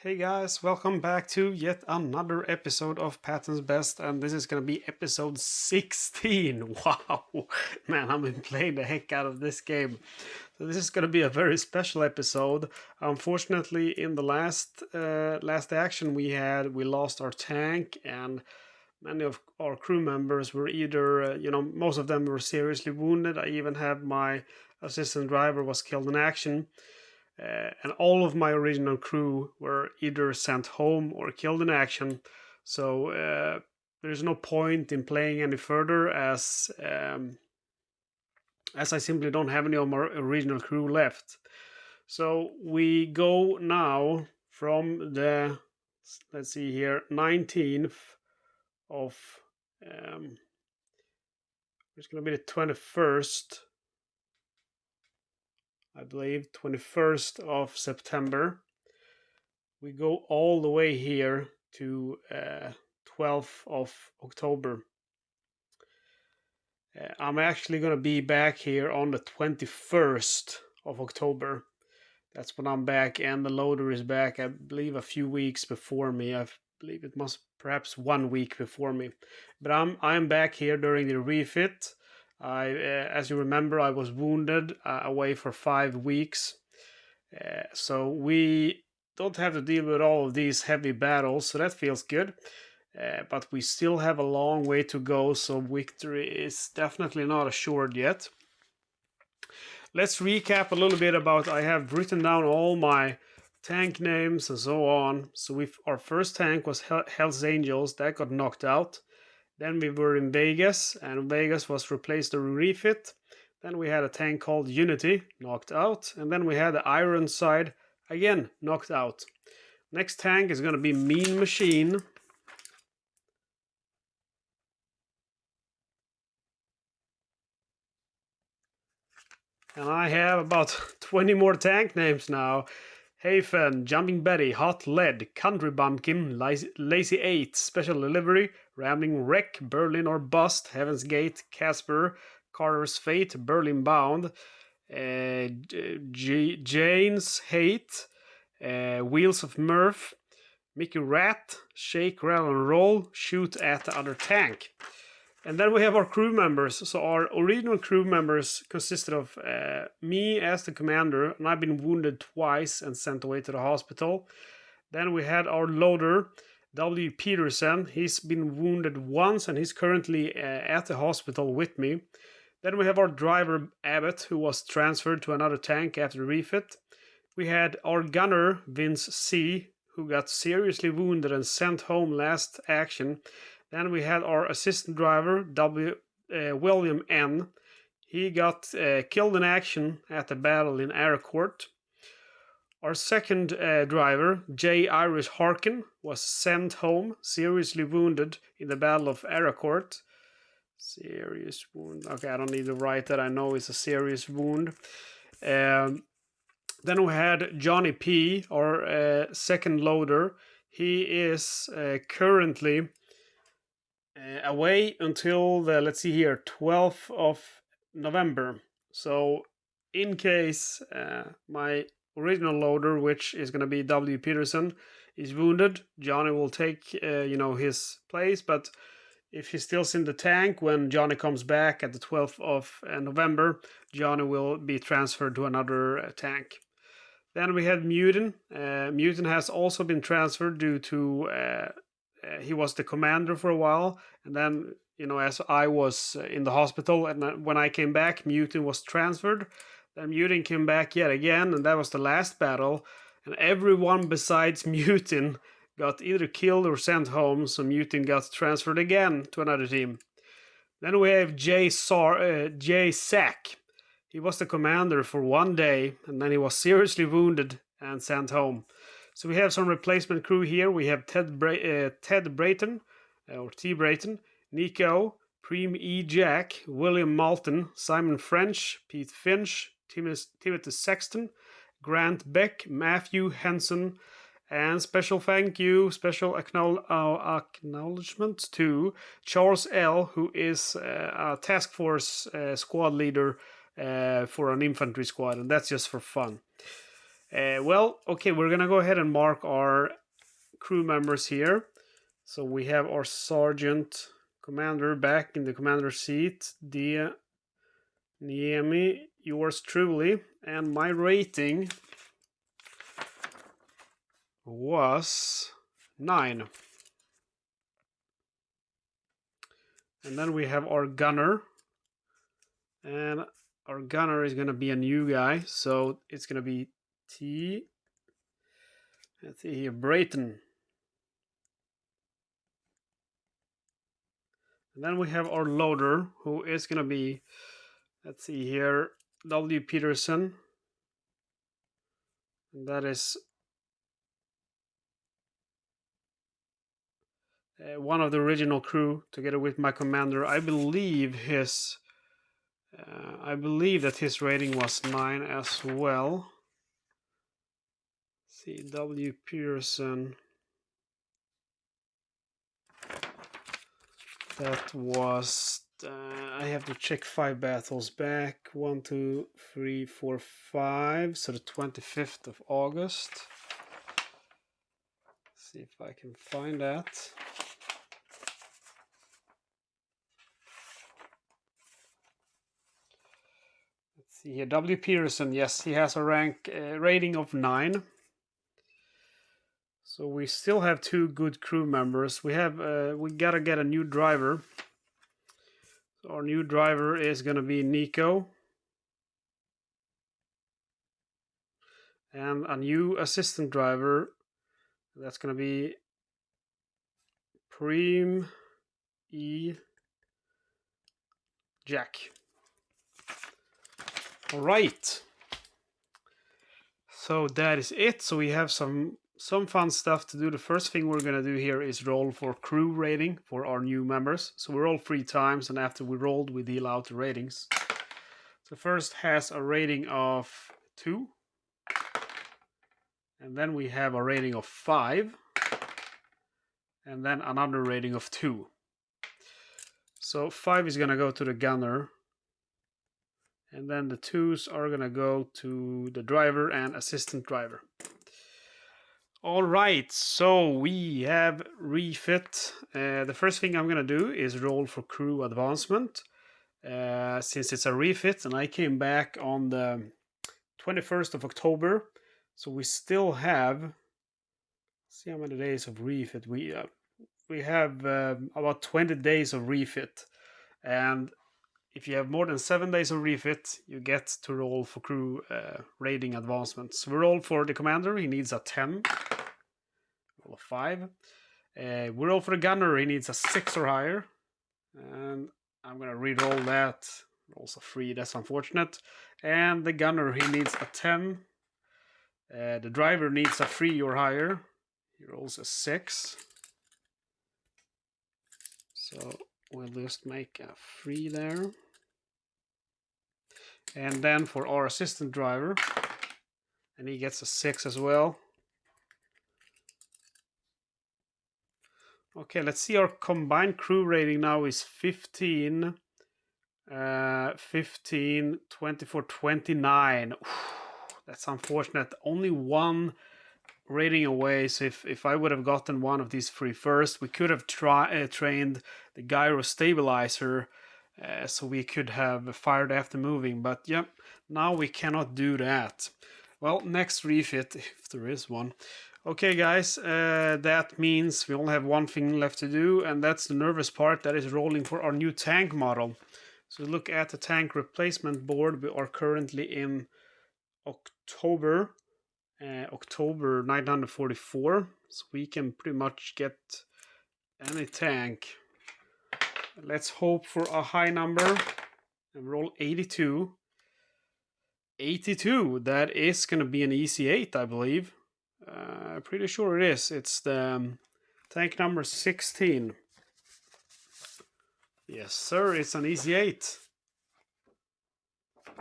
Hey guys, welcome back to yet another episode of Patton's Best, and this is gonna be episode 16. Wow, man, I've been playing the heck out of this game. So this is gonna be a very special episode. Unfortunately, in the last action we had, we lost our tank, and many of our crew members were either, most of them were seriously wounded. I even had my assistant driver was killed in action. And all of my original crew were either sent home or killed in action. So there's no point in playing any further as I simply don't have any of my original crew left. So we go now from the, let's see here, 19th of it's going to be the 21st, I believe, 21st of September. We go all the way here to 12th of October. I'm actually going to be back here on the 21st of October. That's when I'm back, and the loader is back, I believe, a few weeks before me. I believe it must perhaps 1 week before me. But I'm back here during the refit. As you remember, I was wounded away for 5 weeks. So we don't have to deal with all of these heavy battles, so that feels good. But we still have a long way to go, so victory is definitely not assured yet. Let's recap a little bit about, I have written down all my tank names and so on. So our first tank was Hell's Angels, that got knocked out. Then we were in Vegas, and Vegas was replaced or refit. Then we had a tank called Unity, knocked out. And then we had the Ironside, again knocked out. Next tank is going to be Mean Machine. And I have about 20 more tank names now. Hafen, Jumping Betty, Hot Lead, Country Bumpkin, Lazy 8, Special Delivery, Rambling Wreck, Berlin or Bust, Heaven's Gate, Casper, Carter's Fate, Berlin Bound, Jane's Hate, Wheels of Murph, Mickey Rat, Shake, Rattle and Roll, Shoot at the Other Tank. And then we have our crew members. So our original crew members consisted of me as the commander, and I've been wounded twice and sent away to the hospital. Then we had our loader, W. Peterson. He's been wounded once, and he's currently at the hospital with me. Then we have our driver, Abbott, who was transferred to another tank after the refit. We had our gunner, Vince C., who got seriously wounded and sent home last action. Then we had our assistant driver, William N. He got killed in action at the battle in Aracourt. Our second driver, J. Irish Harkin, was sent home, seriously wounded in the Battle of Aracourt. Serious wound. Okay, I don't need to write that. I know it's a serious wound. Then we had Johnny P., our second loader. He is currently away until the, let's see here, 12th of November. So in case my original loader, which is going to be W. Peterson, is wounded, Johnny will take his place. But if he's still in the tank when Johnny comes back at the 12th of November, Johnny will be transferred to another tank. Then we had Mutin. Mutin has also been transferred due to he was the commander for a while, and then as I was in the hospital, and when I came back, Mutin was transferred. Then Mutin came back yet again, and that was the last battle. And everyone besides Mutin got either killed or sent home, so Mutin got transferred again to another team. Then we have Jay Sack. He was the commander for 1 day, and then he was seriously wounded and sent home. So we have some replacement crew here. We have Ted Brayton, or T. Brayton, Nico, Preem E. Jack, William Malton, Simon French, Pete Finch, Timothy Sexton, Grant Beck, Matthew Henson, and special acknowledgement to Charles L., who is a task force squad leader for an infantry squad, and that's just for fun. Well, okay, we're gonna go ahead and mark our crew members here. So we have our sergeant commander back in the commander seat, Dia Niemi, yours truly, and my rating was 9. And then we have our gunner, and our gunner is gonna be a new guy, so it's gonna be let's see here, Brayton. And then we have our loader, who is gonna be, let's see here, W. Peterson. And that is one of the original crew, together with my commander. I believe that his rating was 9 as well. Let's see, W. Peterson. That was, I have to check 5 battles back. 1, 2, 3, 4, 5. So the 25th of August. Let's see if I can find that. Let's see here. W. Peterson, yes, he has a rating of 9. So we still have 2 good crew members. We gotta get a new driver. So our new driver is gonna be Nico. And a new assistant driver, that's gonna be Preem E. Jack. All right. So that is it. So we have some fun stuff to do. The first thing we're gonna do here is roll for crew rating for our new members. So we roll 3 times, and after we rolled, we deal out the ratings. So first has a rating of 2, and then we have a rating of 5, and then another rating of 2. So 5 is gonna go to the gunner, and then the 2s are gonna go to the driver and assistant driver. All right, so we have refit. The first thing I'm gonna do is roll for crew advancement, since it's a refit, and I came back on the 21st of October, so we still have, let's see how many days of refit we have. About 20 days of refit, and if you have more than 7 days of refit, you get to roll for crew rating advancement. So we roll for the commander, he needs a 10. Roll a 5. We roll for the gunner, he needs a 6 or higher. And I'm gonna re-roll that. Rolls a 3, that's unfortunate. And the gunner, he needs a 10. The driver needs a 3 or higher. He rolls a 6. So we'll just make a 3 there. And then for our assistant driver, and he gets a 6 as well. Okay, let's see, our combined crew rating now is 15, 15, 24, 29. That's unfortunate. Only 1 rating away. So if I would have gotten one of these 3 first, we could have trained the gyro stabilizer, so we could have fired after moving. But yep, now we cannot do that. Well, next refit, if there is one. Okay guys, that means we only have one thing left to do, and that's the nervous part, that is rolling for our new tank model. So look at the tank replacement board. We are currently in October 944, so we can pretty much get any tank. Let's hope for a high number and roll 82. 82, that is going to be an easy 8, I believe. Pretty sure it is. It's the tank number 16. Yes, sir, it's an easy 8.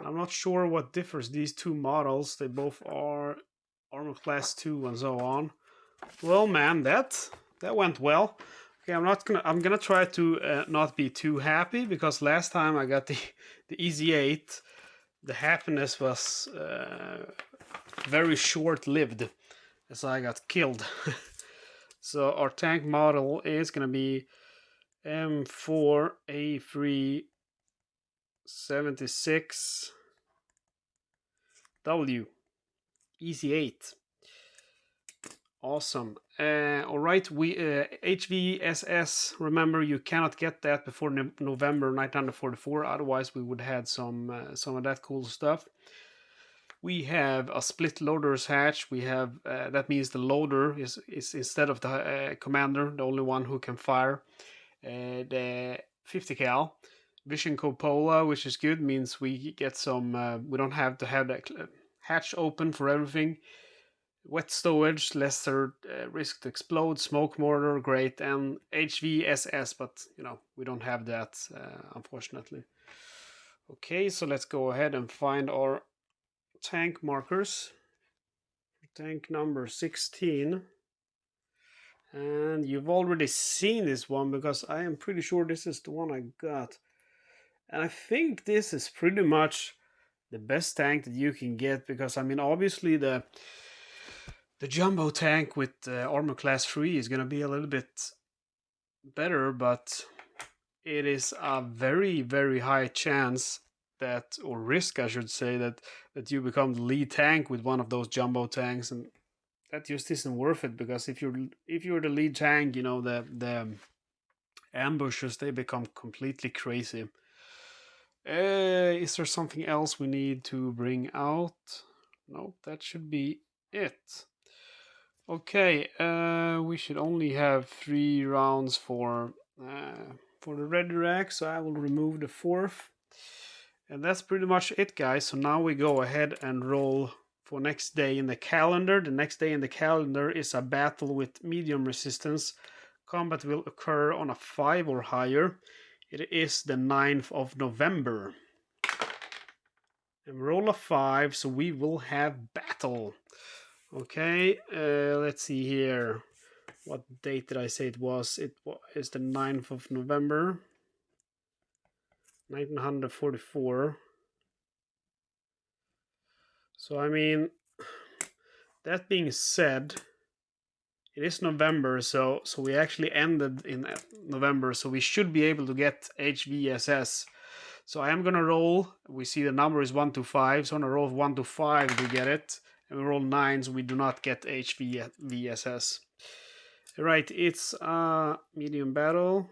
I'm not sure what differs these 2 models. They both are armor class 2 and so on. Well, man, that went well. Okay, I'm gonna try to not be too happy, because last time I got the easy 8, the happiness was very short-lived as I got killed. So our tank model is gonna be M4A3 76W Easy 8. Awesome. All right, we HVSS. Remember, you cannot get that before November 1944. Otherwise, we would have some of that cool stuff. We have a split loader's hatch. We have that means the loader is instead of the commander, the only one who can fire the 50 cal. Vision cupola, which is good, means we get some. We don't have to have that hatch open for everything. Wet stowage, lesser risk to explode. Smoke mortar, great, and HVSS, but you know we don't have that unfortunately. Okay, so let's go ahead and find our tank markers. Tank number 16. And you've already seen this one because I am pretty sure this is the one I got. And I think this is pretty much the best tank that you can get because I mean obviously the jumbo tank with armor class 3 is going to be a little bit better, but it is a very very high chance that, or risk I should say, that you become the lead tank with one of those jumbo tanks, and that just isn't worth it because if you're the lead tank, you know the ambushes, they become completely crazy. Is there something else we need to bring out? No, that should be it. Okay, we should only have 3 rounds for the ready rack, so I will remove the 4th. And that's pretty much it, guys. So now we go ahead and roll for next day in the calendar. The next day in the calendar is a battle with medium resistance. Combat will occur on a 5 or higher. It is the 9th of November. And roll a 5, so we will have battle. Okay, let's see here. What date did I say it was? It is the 9th of November, 1944. So, I mean, that being said, it is November, so we actually ended in November, so we should be able to get HVSS. So I am gonna roll. We see the number is 1 to 5, so on a roll of 1 to 5 we get it, and we roll 9, so we do not get HVSS. Right, it's a medium battle.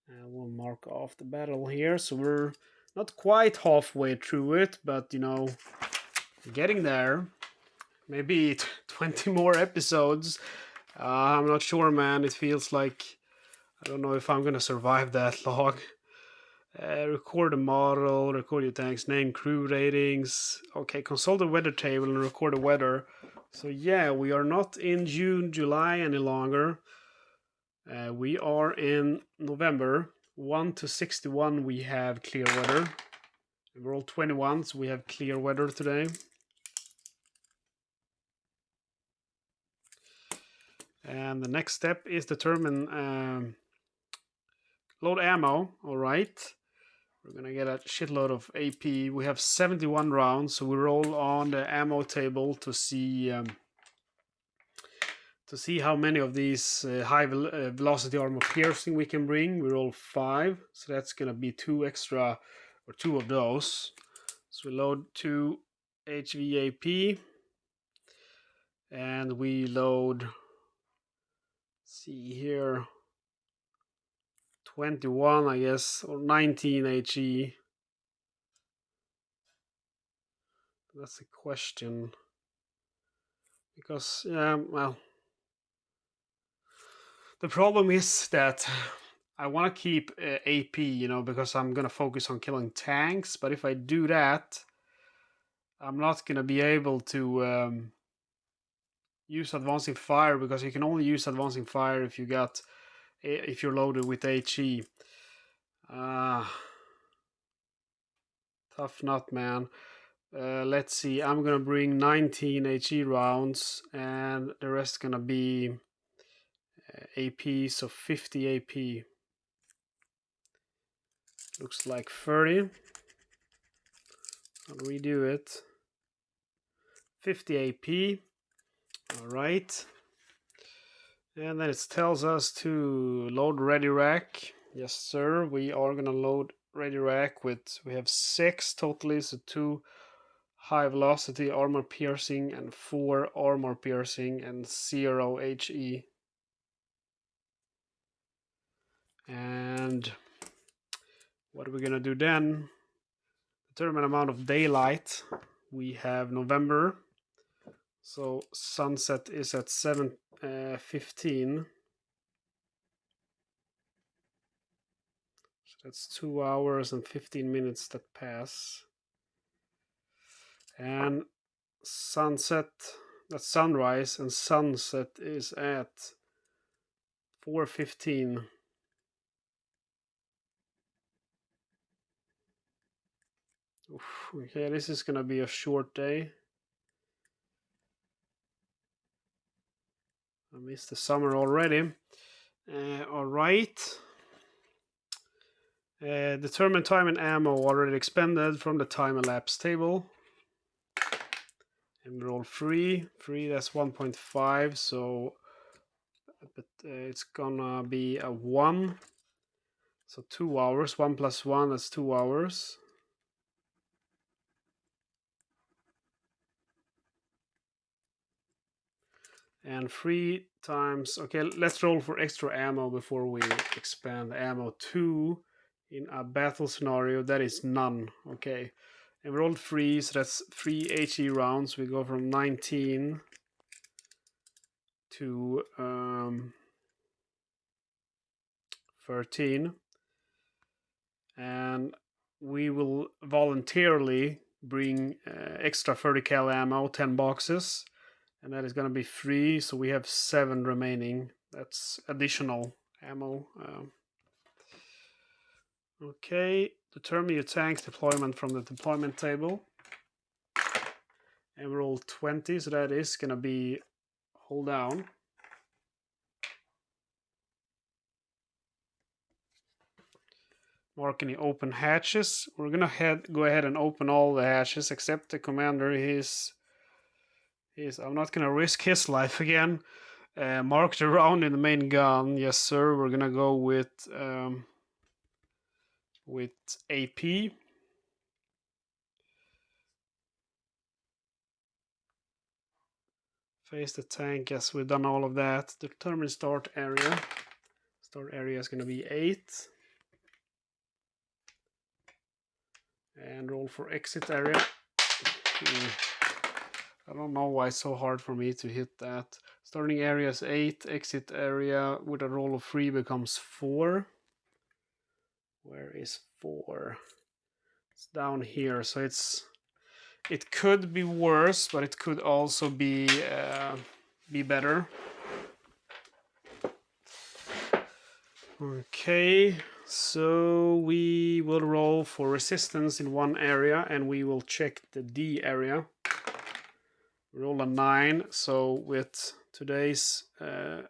And we'll mark off the battle here, so we're not quite halfway through it, but you know, getting there. Maybe 20 more episodes. I'm not sure, man. It feels like I don't know if I'm gonna survive that long. Record a model, record your tanks, name crew ratings. Okay, consult the weather table and record the weather. So yeah, we are not in June, July any longer. We are in November. 1 to 61 we have clear weather. We're all 21, so we have clear weather today. And the next step is determine load ammo. All right. We're gonna get a shitload of AP. We have 71 rounds, so we roll on the ammo table to see how many of these high velocity armor piercing we can bring. We roll 5, so that's gonna be 2 extra, or 2 of those. So we load 2 HVAP, and we load. See here. 21, I guess, or 19 HE. That's a question. Because, yeah, well, the problem is that I want to keep AP, you know, because I'm going to focus on killing tanks. But if I do that, I'm not going to be able to use advancing fire, because you can only use advancing fire if you're loaded with HE. Tough nut, man. Let's see, I'm gonna bring 19 HE rounds, and the rest gonna be AP, so 50 AP. Looks like 30. I'll redo it. 50 AP. All right. And then it tells us to load ready rack. Yes, sir. We are gonna load ready rack with, we have 6 totally, so 2 high velocity armor piercing and 4 armor piercing and 0 HE. And what are we gonna do then? Determine amount of daylight. We have November, so sunset is at 7:15. So that's 2 hours and 15 minutes that pass. And sunset, that's sunrise, and sunset is at 4:15. Okay, this is gonna be a short day. I missed the summer already. All right. Determine time and ammo already expended from the time elapsed table. And roll 3. 3, that's 1.5, so but it's gonna be a 1. So 2 hours. 1 plus 1, that's 2 hours. And 3 times, okay, let's roll for extra ammo before we expand ammo. 2 in a battle scenario, that is none. Okay, and we rolled 3, so that's 3 HE rounds. We go from 19 to 13, and we will voluntarily bring extra 30 cal ammo, 10 boxes, and that is going to be free, so we have 7 remaining. That's additional ammo. Okay, determine your tank's deployment from the deployment table, and roll 20, so that is going to be hold down. Mark any open hatches. We're gonna go ahead and open all the hatches except the commander. I'm not gonna risk his life again. Mark the round in the main gun. Yes, sir. We're gonna go with AP. Face the tank. Yes, we've done all of that. Determine start area. Start area is gonna be 8. And roll for exit area. I don't know why it's so hard for me to hit that. Starting area is 8. Exit area with a roll of 3 becomes 4. Where is 4? It's down here. So it could be worse, but it could also be better. Okay, so we will roll for resistance in one area, and we will check the D area. Roll a 9, so with today's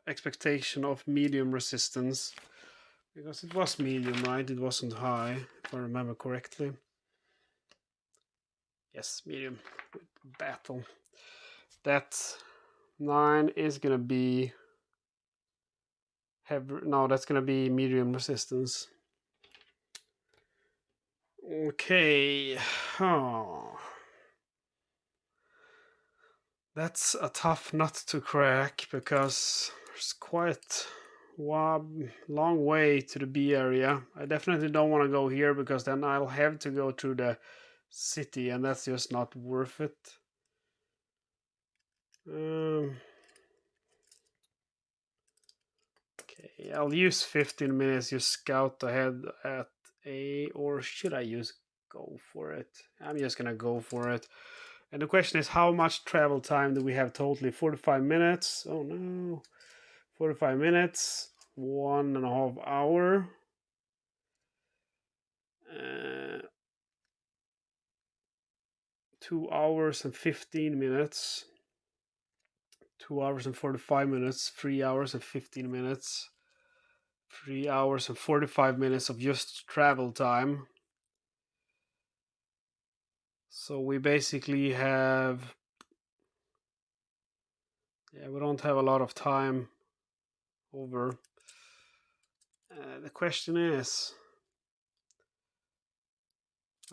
expectation of medium resistance, because it was medium, right? It wasn't high, if I remember correctly. Yes, medium with battle. That 9 is gonna be heavy. No, that's gonna be medium resistance. Okay. Oh. That's a tough nut to crack because there's quite a long way to the B area. I definitely don't want to go here because then I'll have to go to the city, and that's just not worth it. Okay, I'll use 15 minutes to scout ahead at A, or should I go for it? I'm just gonna go for it. And the question is, how much travel time do we have totally? 45 minutes. Oh no. 45 minutes. 1.5 hour. 2 hours and 15 minutes. 2 hours and 45 minutes. 3 hours and 15 minutes. 3 hours and 45 minutes of just travel time. So we basically have, we don't have a lot of time over. The question is,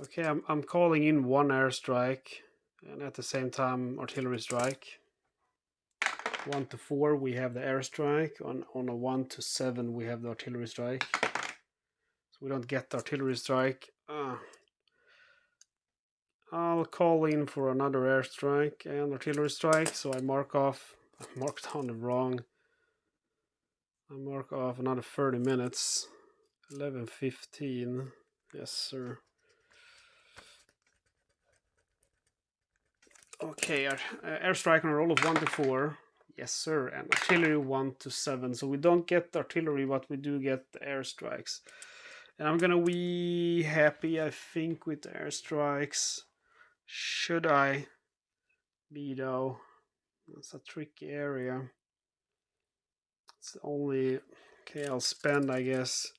okay, I'm calling in one airstrike, and at the same time artillery strike. 1 to 4 we have the airstrike. On a 1 to 7 we have the artillery strike. So we don't get the artillery strike. I'll call in for another airstrike and artillery strike. So I marked down the wrong. I mark off another 30 minutes. 11:15. Yes, sir. Okay, airstrike on a roll of 1 to 4. Yes, sir. And artillery 1 to 7. So we don't get the artillery, but we do get the airstrikes. And I'm gonna be happy, I think, with the airstrikes. Should I be, though? That's a tricky area. It's only... Okay, I'll spend, I guess,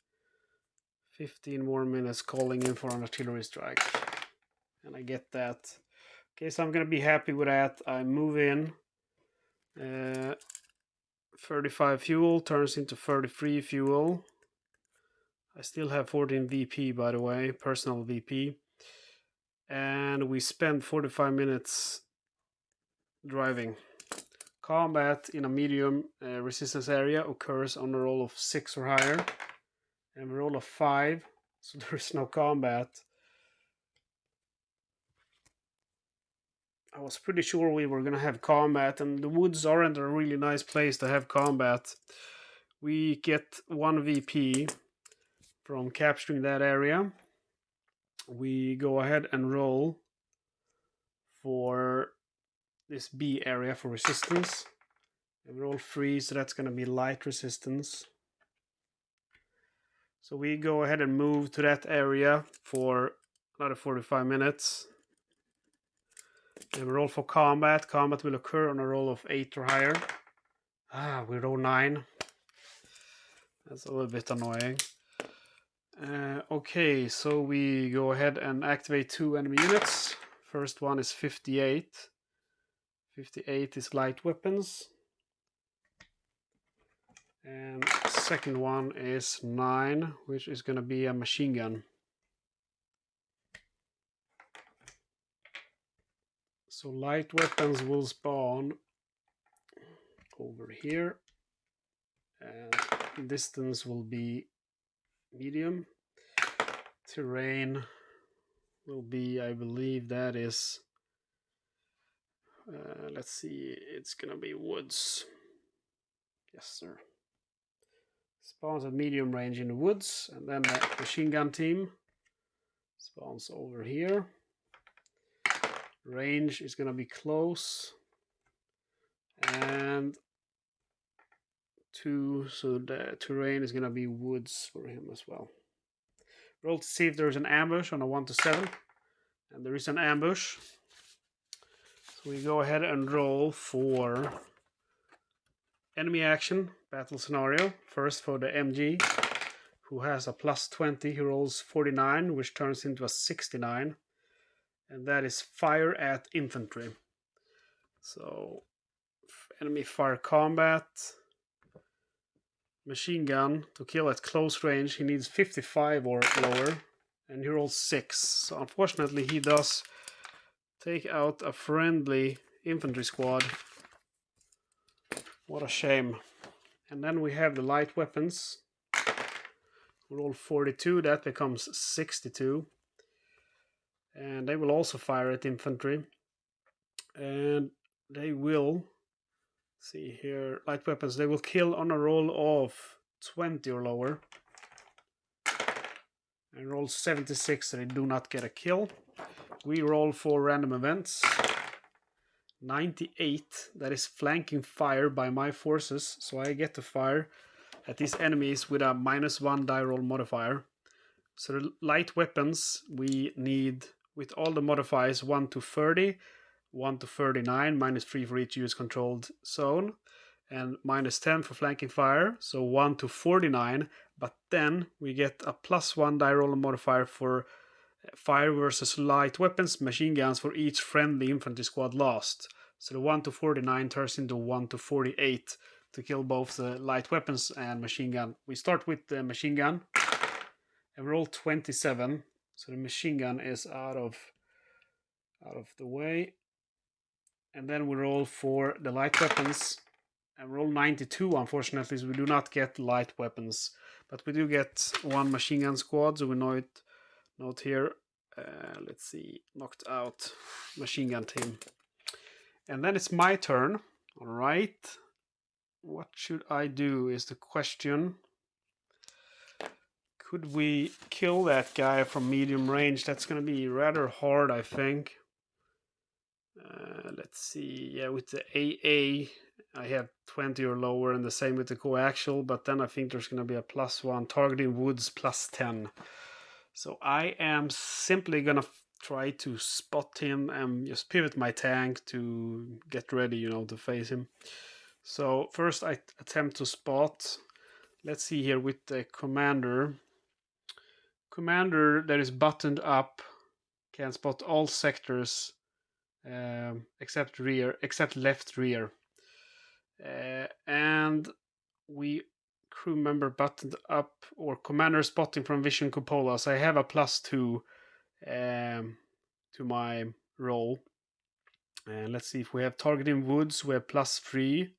15 more minutes calling in for an artillery strike. And I get that. Okay, so I'm gonna be happy with that. I move in. 35 fuel turns into 33 fuel. I still have 14 VP, by the way, personal VP. And we spend 45 minutes driving. Combat in a medium resistance area occurs on a roll of 6 or higher. And a roll of 5, so there is no combat. I was pretty sure we were gonna have combat, and the woods aren't a really nice place to have combat. We get 1 VP from capturing that area. We go ahead and roll for this B area for resistance. And roll 3, so that's gonna be light resistance. So we go ahead and move to that area for another 45 minutes. And we roll for combat. Combat will occur on a roll of 8 or higher. We roll 9. That's a little bit annoying. Okay, so we go ahead and activate 2 enemy units. First one is 58. 58 is light weapons. And second one is 9, which is going to be a machine gun. So light weapons will spawn over here, and distance will be medium. Terrain will be, I believe that is, let's see, it's gonna be woods. Yes, sir. Spawns at medium range in the woods, and then the machine gun team spawns over here. Range is gonna be close, and 2, so the terrain is gonna be woods for him as well. Roll to see if there's an ambush on a 1 to 7, and there is an ambush. So we go ahead and roll for enemy action, battle scenario. First for the MG, who has a plus 20, he rolls 49, which turns into a 69. And that is fire at infantry. So enemy fire combat. Machine gun to kill at close range, he needs 55 or lower, and he rolls 6. So unfortunately he does take out a friendly infantry squad. What a shame. And then we have the light weapons. Roll 42, that becomes 62. And they will also fire at infantry. And they will, see here, light weapons, they will kill on a roll of 20 or lower. And roll 76, so they do not get a kill. We roll for random events. 98, that is flanking fire by my forces, so I get to fire at these enemies with a -1 die roll modifier. So the light weapons we need with all the modifiers 1 to 30, 1 to 39, -3 for each US controlled zone, and -10 for flanking fire, so 1 to 49. But then we get a +1 die roll modifier for fire versus light weapons, machine guns for each friendly infantry squad lost. So the 1 to 49 turns into 1 to 48 to kill both the light weapons and machine gun. We start with the machine gun and roll 27. So the machine gun is out of the way. And then we roll for the light weapons and roll 92. Unfortunately, so we do not get light weapons, but we do get one machine gun squad. So we note here. Let's see, knocked out machine gun team. And then it's my turn. All right. What should I do is the question. Could we kill that guy from medium range? That's going to be rather hard, I think. Let's see. Yeah, with the AA, I have 20 or lower, and the same with the coaxial. But then I think there's going to be a +1 targeting woods +10. So I am simply going to try to spot him and just pivot my tank to get ready, to face him. So first I attempt to spot. Let's see here with the commander. Commander that is buttoned up can spot all sectors except left rear. And we crew member buttoned up or commander spotting from vision cupola. So I have a +2 to my roll. And let's see if we have targeting woods. We have +3.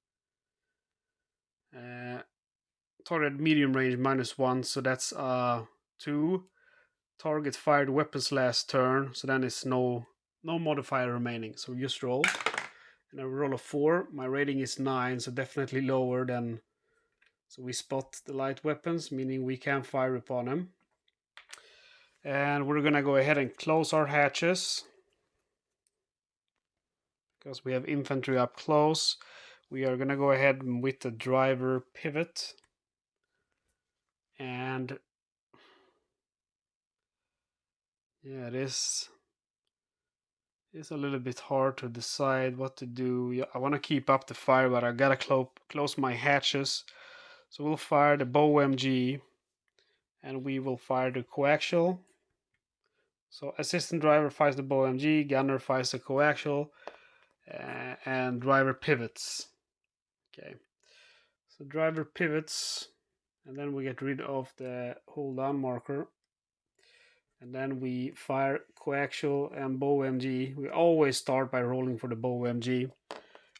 Target medium range -1, so that's 2. Target fired weapons last turn, so then it's no modifier remaining. So we just roll. And I roll a 4. My rating is 9, so definitely lower than. So we spot the light weapons, meaning we can fire upon them. And we're gonna go ahead and close our hatches because we have infantry up close. We are gonna go ahead with the driver pivot. And yeah, it's a little bit hard to decide what to do. Yeah, I want to keep up the fire, but I gotta close my hatches. So we'll fire the bow MG, and we will fire the coaxial. So assistant driver fires the bow MG, gunner fires the coaxial, and driver pivots. Okay, so driver pivots, and then we get rid of the hold down marker. And then we fire coaxial and bow MG. We always start by rolling for the bow MG.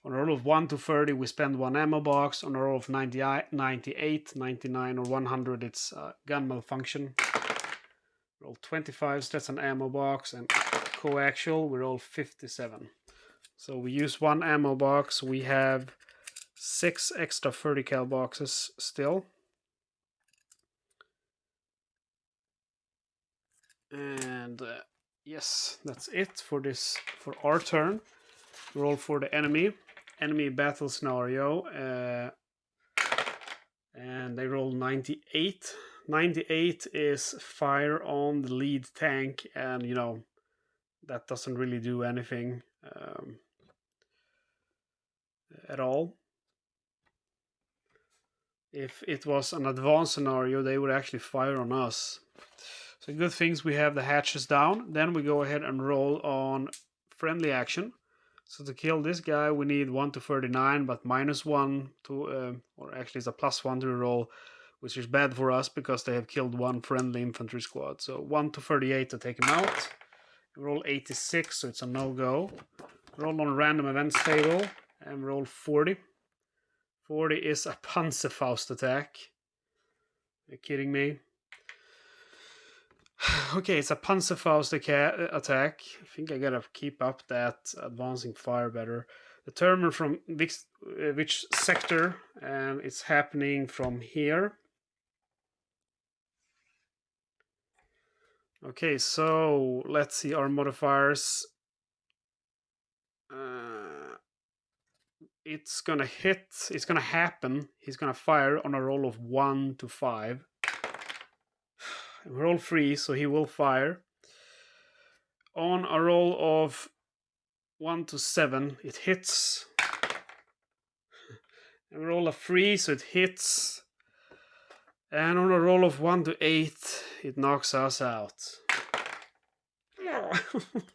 On a roll of 1 to 30, we spend 1 ammo box. On a roll of 98, 99, or 100, it's gun malfunction. Roll 25, so that's an ammo box. And coaxial, we roll 57. So we use 1 ammo box. We have 6 extra 30 cal boxes still. And yes, that's it for our turn. Roll for the enemy battle scenario, and they roll 98. 98 is fire on the lead tank, and that doesn't really do anything at all. If it was an advanced scenario, they would actually fire on us. So good things we have the hatches down. Then we go ahead and roll on friendly action. So to kill this guy, we need 1 to 39, but -1 to, or actually it's a +1 to roll, which is bad for us because they have killed 1 friendly infantry squad. So 1 to 38 to take him out. Roll 86, so it's a no-go. Roll on a random events table and roll 40. 40 is a Panzerfaust attack. Are you kidding me? Okay, it's a Panzerfaust attack. I think I gotta keep up that advancing fire better. Determine from which sector, and it's happening from here. Okay, so let's see our modifiers. It's gonna hit, it's gonna happen. He's gonna fire on a roll of 1 to 5. Roll 3, so he will fire. On a roll of 1 to 7, it hits. And we roll a 3, so it hits. And on a roll of 1 to 8, it knocks us out.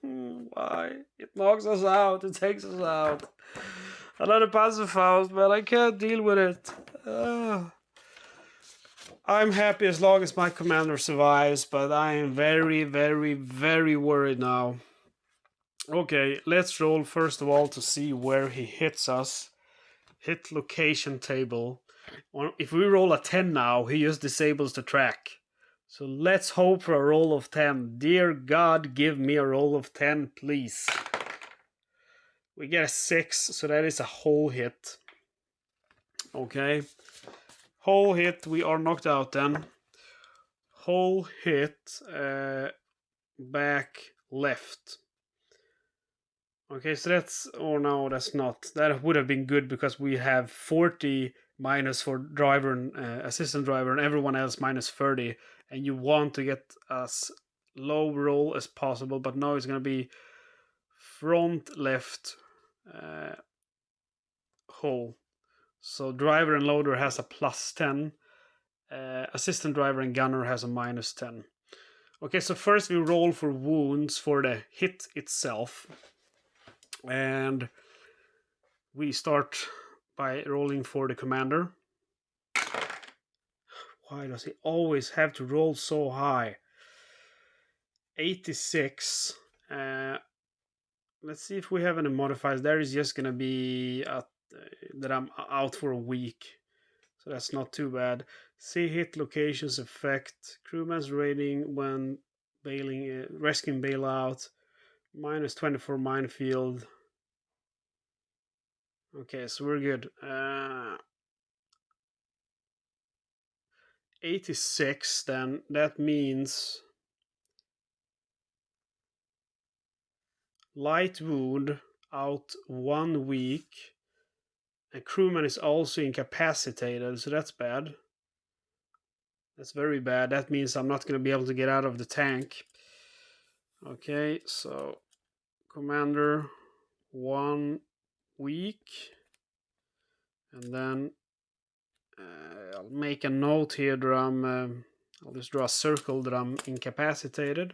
Why? It knocks us out. It takes us out. Another Panzerfaust, but I can't deal with it. I'm happy as long as my commander survives, but I am very, very, very worried now. Okay, let's roll first of all to see where he hits us. Hit location table. If we roll a 10 now, he just disables the track. So let's hope for a roll of 10. Dear God, give me a roll of 10, please. We get a 6, so that is a whole hit. Okay. Whole hit, we are knocked out then. Whole hit, back left. Okay, so that's, oh no, that's not. That would have been good because we have 40 minus for driver and assistant driver and everyone else minus 30. And you want to get as low roll as possible, but now it's going to be front left hole. So driver and loader has a plus 10. Assistant driver and gunner has a minus 10. Okay, so first we roll for wounds for the hit itself. And we start by rolling for the commander. Why does he always have to roll so high? 86. Let's see if we have any modifiers. There is just going to be that I'm out for a week. So that's not too bad. See hit locations effect. Crewman's rating when bailing, rescuing bailout. Minus 24 minefield. Okay, so we're good. 86, then that means light wound out 1 week. And crewman is also incapacitated, so that's bad. That's very bad. That means I'm not going to be able to get out of the tank. Okay, so commander 1 week. And then I'll make a note here that I'll just draw a circle that I'm incapacitated.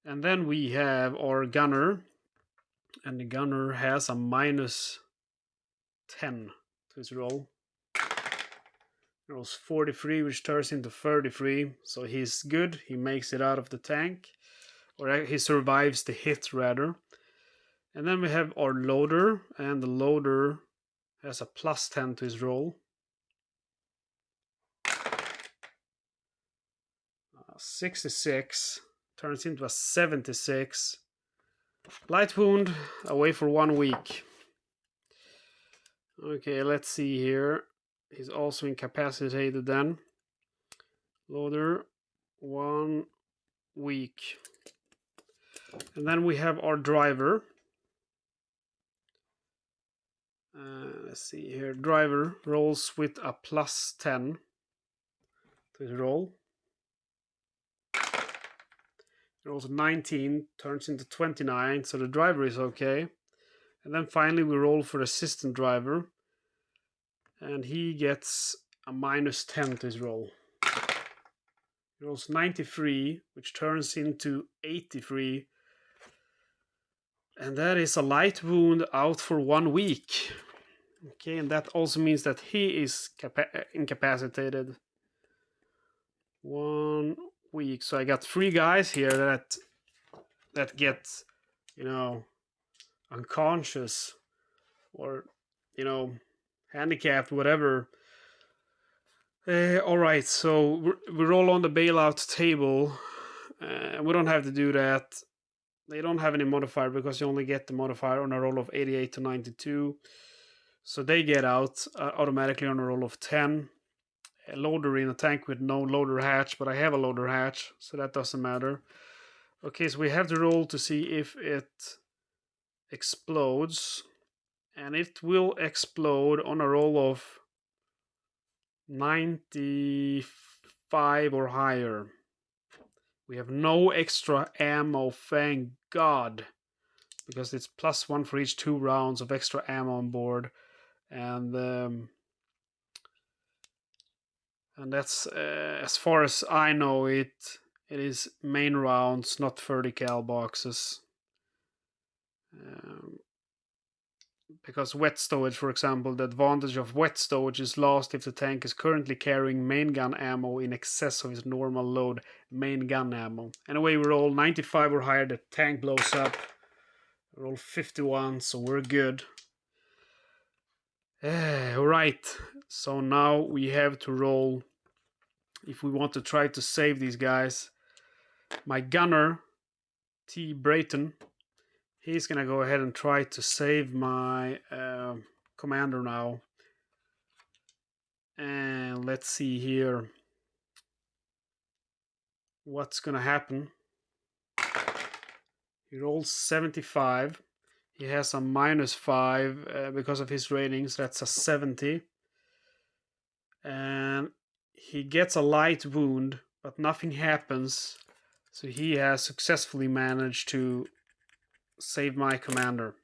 And then we have our gunner. And the gunner has a minus 10 to his roll. He rolls 43, which turns into 33. So he's good. He makes it out of the tank. Or he survives the hit, rather. And then we have our loader. And the loader has a plus 10 to his roll. 66 turns into a 76. Light wound, away for 1 week. Okay, let's see here. He's also incapacitated then. Loader, 1 week. And then we have our driver. Let's see here. Driver rolls with a plus 10 to his roll. Rolls 19, turns into 29, so the driver is okay. And then finally we roll for the assistant driver. And he gets a minus 10 to his roll. He rolls 93, which turns into 83. And that is a light wound out for 1 week. Okay, and that also means that he is incapacitated. 1 week. So I got 3 guys here that get, unconscious or, handicapped, whatever. All right, so we roll on the bailout table. We don't have to do that. They don't have any modifier because you only get the modifier on a roll of 88 to 92. So they get out automatically on a roll of 10. A loader in a tank with no loader hatch, but I have a loader hatch, so that doesn't matter. Okay, so we have to roll to see if it explodes. And it will explode on a roll of 95 or higher. We have no extra ammo, thank God, because it's +1 for each 2 rounds of extra ammo on board. and that's as far as I know it. It is main rounds, not 30 cal boxes. Because wet stowage, for example, the advantage of wet stowage is lost if the tank is currently carrying main gun ammo in excess of its normal load main gun ammo. Anyway, we roll 95 or higher, the tank blows up. We roll 51, so we're good. Alright, so now we have to roll, if we want to try to save these guys. My gunner, T. Brayton, he's gonna go ahead and try to save my commander now. And let's see here what's gonna happen. He rolls 75. He has a -5 because of his ratings. That's a 70. And he gets a light wound, but nothing happens. So he has successfully managed to save my commander.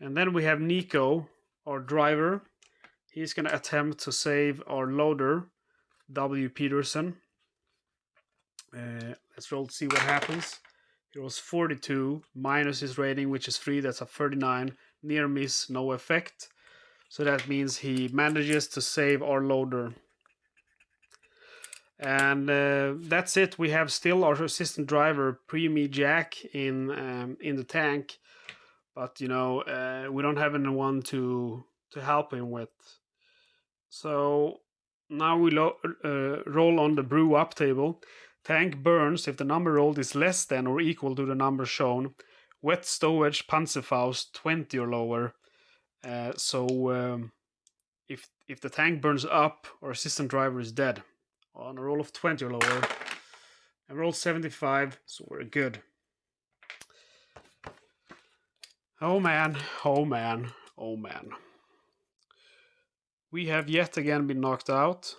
And then we have Nico, our driver. He's going to attempt to save our loader, W. Peterson. Let's roll to see what happens. He rolls 42 minus his rating, which is 3. That's a 39. Near miss, no effect. So that means he manages to save our loader. And that's it. We have still our assistant driver, Pre-Me Jack, in the tank, but you know, we don't have anyone to help him with. So now we roll on the brew up table. Tank burns if the number rolled is less than or equal to the number shown. Wet stowage, Panzerfaust 20 or lower. So if the tank burns up, our assistant driver is dead. On a roll of 20 or lower. And roll 75, so we're good. Oh man, oh man, oh man. We have yet again been knocked out.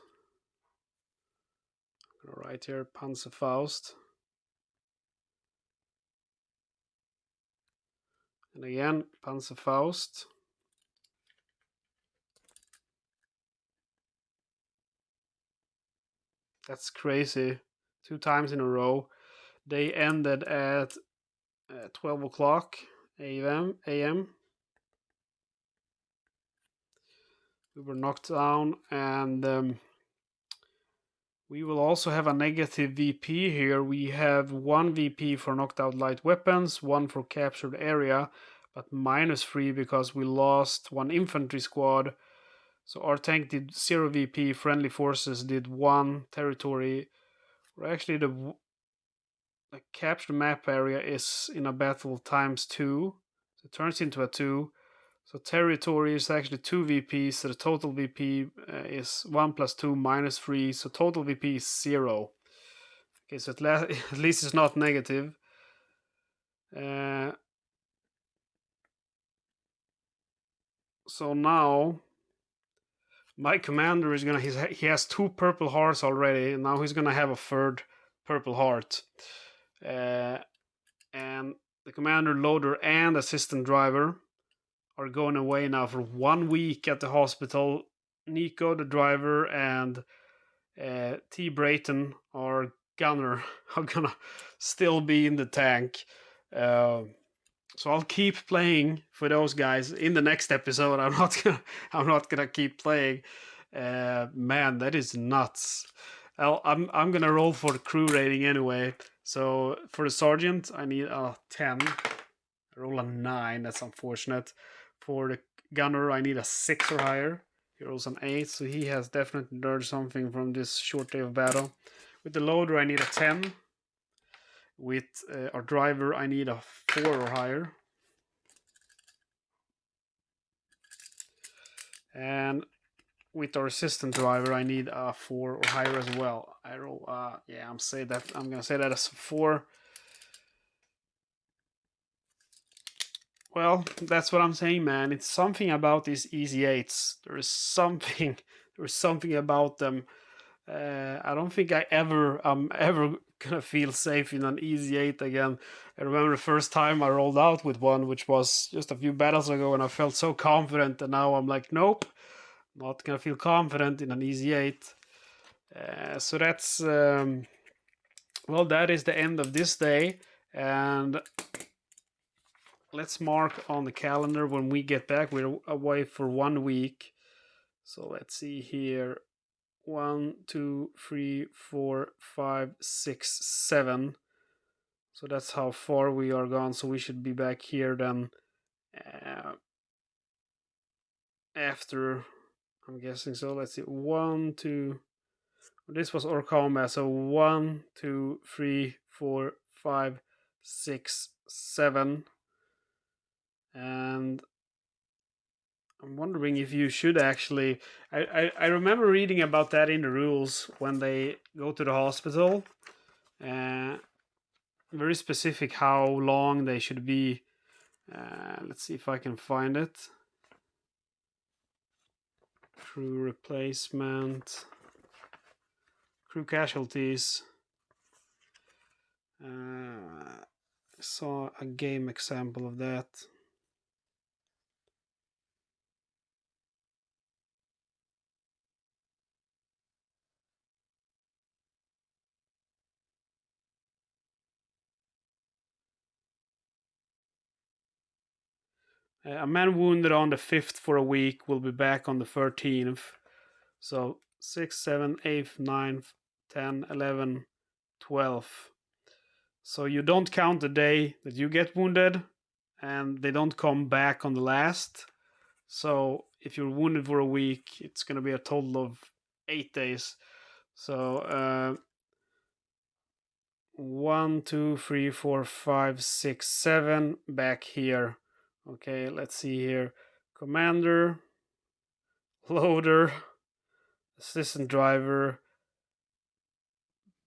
Right here, Panzerfaust. And again, Panzerfaust. That's crazy. 2 times in a row. They ended at 12 o'clock a.m. We were knocked down, and we will also have a negative VP here. We have 1 VP for knocked out light weapons, 1 for captured area, but -3 because we lost 1 infantry squad. So our tank did 0 VP, friendly forces did 1 territory. Or actually the captured map area is in a battle ×2. So it turns into a 2. So territory is actually 2 VPs, so the total VP is 1 + 2 -3, so total VP is 0. Okay, so at least it's not negative. So now my commander is gonna, he has 2 purple hearts already, and now he's gonna have a 3rd purple heart. And the commander, loader, and assistant driver are going away now for 1 week at the hospital. Nico, the driver, and T. Brayton, our gunner, are gonna still be in the tank. So I'll keep playing for those guys in the next episode. I'm not gonna keep playing. Man, that is nuts. I'm gonna roll for the crew rating anyway. So for the sergeant, I need a 10. I roll a 9. That's unfortunate. For the gunner, I need a 6 or higher. He rolls an 8, so he has definitely learned something from this short day of battle. With the loader, I need a 10. With our driver, I need a 4 or higher. And with our assistant driver, I need a 4 or higher as well. I roll, yeah, I'm gonna say that as a 4. Well, that's what I'm saying, man. It's something about these easy 8s. There is something about them. I don't think I'm ever gonna feel safe in an easy 8 again. I remember the first time I rolled out with one, which was just a few battles ago, and I felt so confident, and now I'm like, nope, not gonna feel confident in an easy 8. So that's well, that is the end of this day, and let's mark on the calendar when we get back. We're away for 1 week, so let's see here. 1, 2, 3, 4, 5, 6, 7. So that's how far we are gone. So we should be back here then after, I'm guessing. So let's see. 1, 2. This was our combat. So 1, 2, 3, 4, 5, 6, 7. And I'm wondering if you should actually. I remember reading about that in the rules when they go to the hospital. Very specific how long they should be. Let's see if I can find it. Crew replacement. Crew casualties. I saw a game example of that. A man wounded on the 5th for a week will be back on the 13th. So 6, 7, 8, 9, 10, 11, 12. So you don't count the day that you get wounded, and they don't come back on the last. So if you're wounded for a week, it's going to be a total of 8 days. So 1, 2, 3, 4, 5, 6, 7 back here. Okay, let's see here. Commander, loader, assistant driver,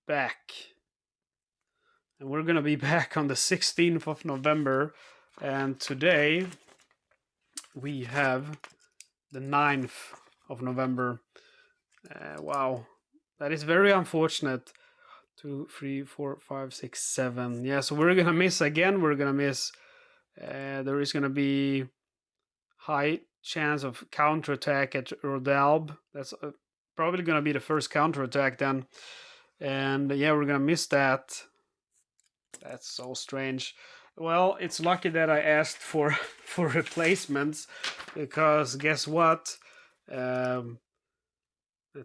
back. And we're gonna be back on the 16th of November. And today we have the 9th of November. Wow, that is very unfortunate. 2, 3, 4, 5, 6, 7. Yeah, so we're gonna miss again. We're gonna miss. There is gonna be high chance of counterattack at Rodalb. That's probably gonna be the first counterattack then. And yeah, we're gonna miss that. That's so strange. Well, it's lucky that I asked for for replacements, because guess what? Let's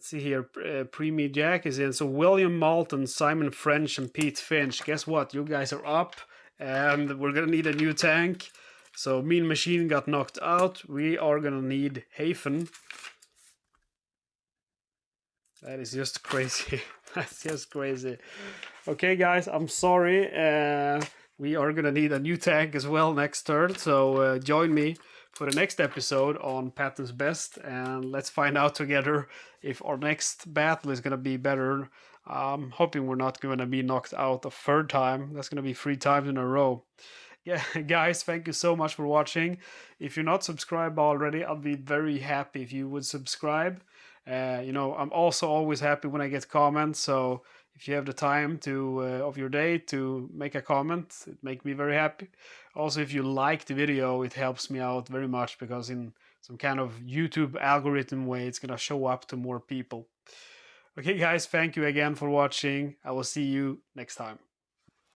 see here. Preemie Jack is in. So William Malton, Simon French, and Pete Finch. Guess what? You guys are up, and we're gonna need a new tank. So Mean Machine got knocked out. We are gonna need Hafen. That is just crazy. That's just crazy. Okay, guys, I'm sorry. We are gonna need a new tank as well next turn. So join me for the next episode on Patton's Best, and let's find out together if our next battle is gonna be better. I'm hoping we're not gonna be knocked out a third time. That's gonna be 3 times in a row. Yeah, guys, thank you so much for watching. If you're not subscribed already, I'll be very happy if you would subscribe. I'm also always happy when I get comments. So if you have the time to of your day to make a comment, it makes me very happy. Also, if you like the video, it helps me out very much, because in some kind of YouTube algorithm way, it's gonna show up to more people. Okay, guys, thank you again for watching. I will see you next time.